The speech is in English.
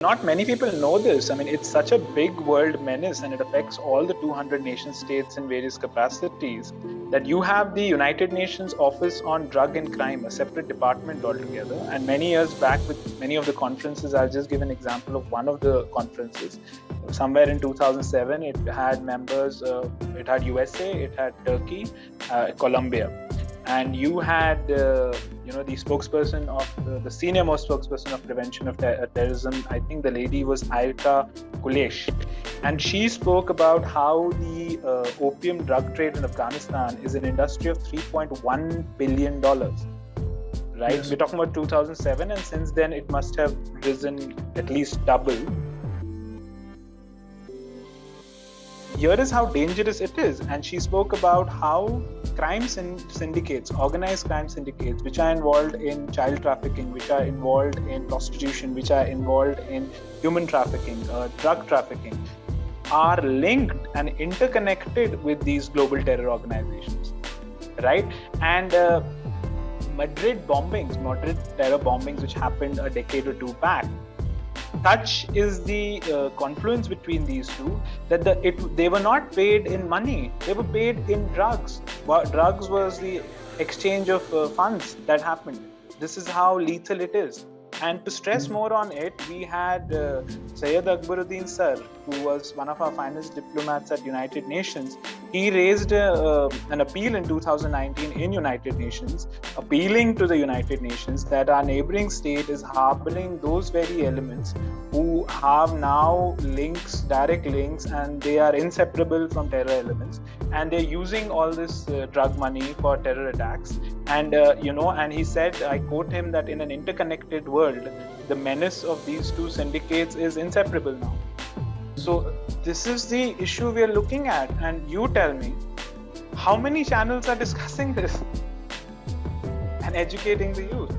Not many people know this. I mean, it's such a big world menace and it affects all the 200 nation states in various capacities that you have the United Nations Office on Drug and Crime, a separate department altogether. And many years back with many of the conferences, I'll just give an example of one of the conferences. Somewhere in 2007, it had members, it had USA, it had Turkey, Colombia. And you had, the spokesperson of the senior most spokesperson of prevention of terrorism. I think the lady was Ayrka Kulesh, and she spoke about how the opium drug trade in Afghanistan is an industry of $3.1 billion. Right? Yes. We're talking about 2007, and since then it must have risen at least double. Here is how dangerous it is. And she spoke about how crime syndicates, organized crime syndicates, which are involved in child trafficking, which are involved in prostitution, which are involved in human trafficking, drug trafficking, are linked and interconnected with these global terror organizations, right? And Madrid terror bombings, which happened a decade or two back, such is the confluence between these two that they were not paid in money, they were paid in drugs. Drugs was the exchange of funds that happened. This is how lethal it is. And to stress more on it, we had Syed Akbaruddin Sir, who was one of our finest diplomats at United Nations. He raised an appeal in 2019 in United Nations, appealing to the United Nations that our neighboring state is harboring those very elements who have now direct links, and they are inseparable from terror elements. And they're using all this drug money for terror attacks. And, and he said, I quote him, that in an interconnected world, the menace of these two syndicates is inseparable now. So this is the issue we are looking at. And you tell me, how many channels are discussing this and educating the youth?